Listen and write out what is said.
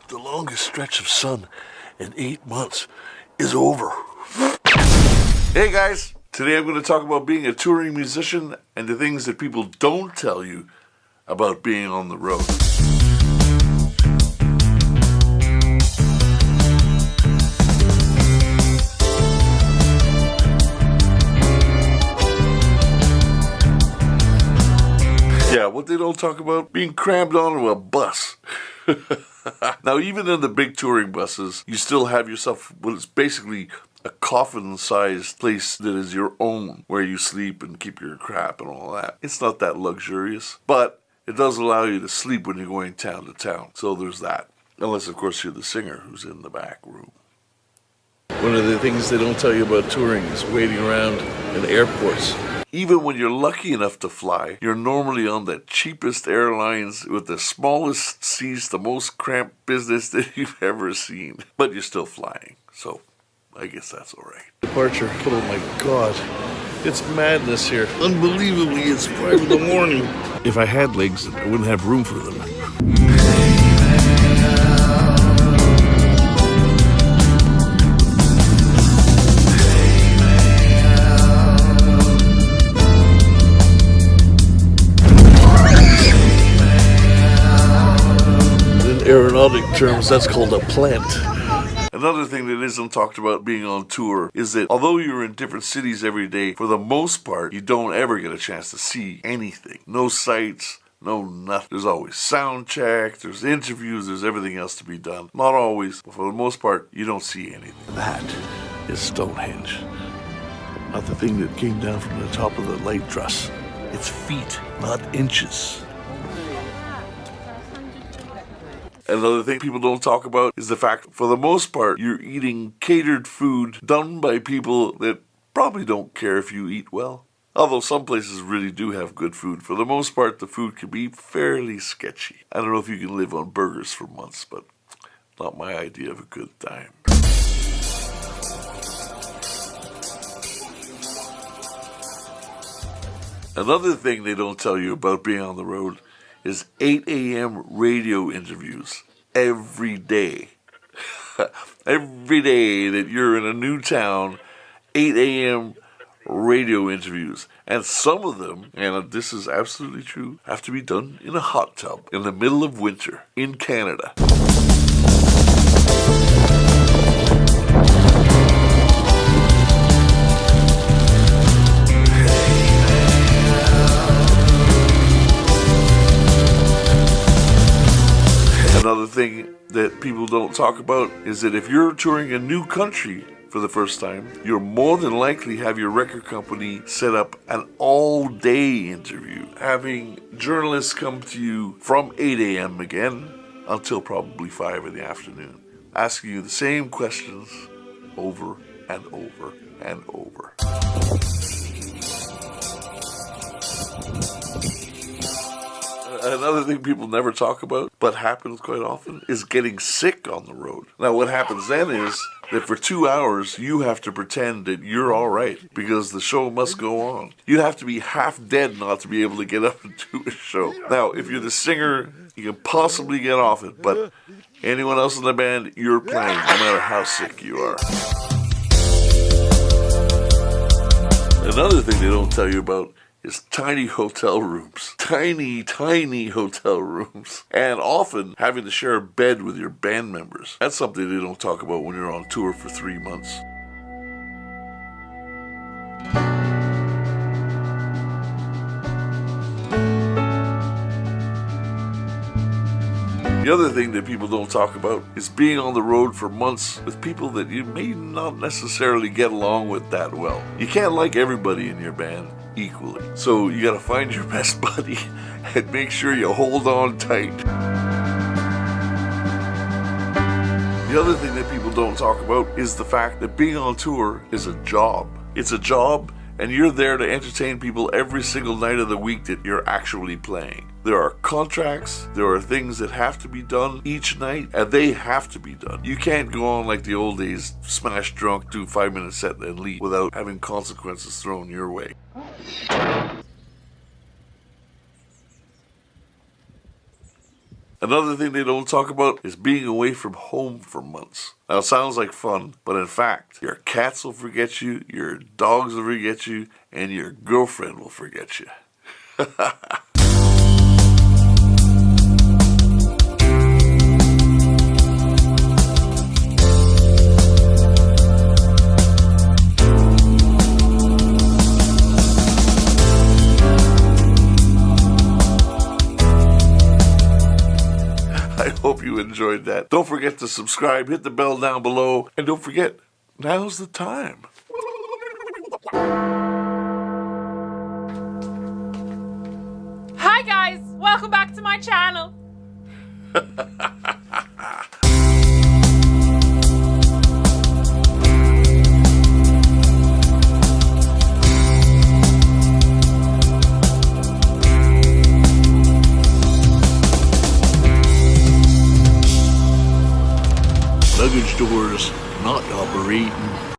The longest stretch of sun in 8 months is over. Hey guys, today I'm going to talk about being a touring musician and the things that people don't tell you about being on the road. Yeah, what they don't talk about, being crammed onto a bus. Now, even in the big touring buses, you still have yourself what is basically a coffin-sized place that is your own, where you sleep and keep your crap and all that. It's not that luxurious, but it does allow you to sleep when you're going town to town. So there's that. Unless, of course, you're the singer who's in the back room. One of the things they don't tell you about touring is waiting around in airports. Even when you're lucky enough to fly, you're normally on the cheapest airlines with the smallest seats, the most cramped business that you've ever seen. But you're still flying, so I guess that's all right. Departure. Oh my God. It's madness here. Unbelievably, it's 5 in the morning. If I had legs, I wouldn't have room for them. In aeronautic terms, that's called a plant. Another thing that isn't talked about being on tour is that although you're in different cities every day, for the most part, you don't ever get a chance to see anything. No sights, no nothing. There's always sound check, there's interviews, there's everything else to be done. Not always, but for the most part, you don't see anything. That is Stonehenge. Not the thing that came down from the top of the light truss. It's feet, not inches. Another thing people don't talk about is the fact, for the most part, you're eating catered food done by people that probably don't care if you eat well. Although some places really do have good food. For the most part, the food can be fairly sketchy. I don't know if you can live on burgers for months, but not my idea of a good time. Another thing they don't tell you about being on the road is 8 a.m. radio interviews every day. Every day that you're in a new town, 8 a.m. radio interviews. And some of them, and this is absolutely true, have to be done in a hot tub in the middle of winter in Canada. Another thing that people don't talk about is that if you're touring a new country for the first time, you'll more than likely have your record company set up an all-day interview, having journalists come to you from 8 a.m. again until probably 5 in the afternoon, asking you the same questions over and over and over. Another thing people never talk about, but happens quite often, is getting sick on the road. Now, what happens then is that for 2 hours, you have to pretend that you're all right, because the show must go on. You have to be half dead not to be able to get up and do a show. Now, if you're the singer, you can possibly get off it, but anyone else in the band, you're playing, no matter how sick you are. Another thing they don't tell you about is tiny hotel rooms. Tiny, tiny hotel rooms. And often having to share a bed with your band members. That's something they don't talk about when you're on tour for 3 months. The other thing that people don't talk about is being on the road for months with people that you may not necessarily get along with that well. You can't like everybody in your band equally. So you gotta find your best buddy and make sure you hold on tight. The other thing that people don't talk about is the fact that being on tour is a job. It's a job, and you're there to entertain people every single night of the week that you're actually playing. There are contracts, there are things that have to be done each night, and they have to be done. You can't go on like the old days, smash drunk, do a 5-minute set and leave without having consequences thrown your way. Another thing they don't talk about is being away from home for months. Now, it sounds like fun, but in fact, your cats will forget you, your dogs will forget you, and your girlfriend will forget you. I hope you enjoyed that. Don't forget to subscribe, hit the bell down below, and don't forget, now's the time. Hi guys, welcome back to my channel. Luggage doors not operating.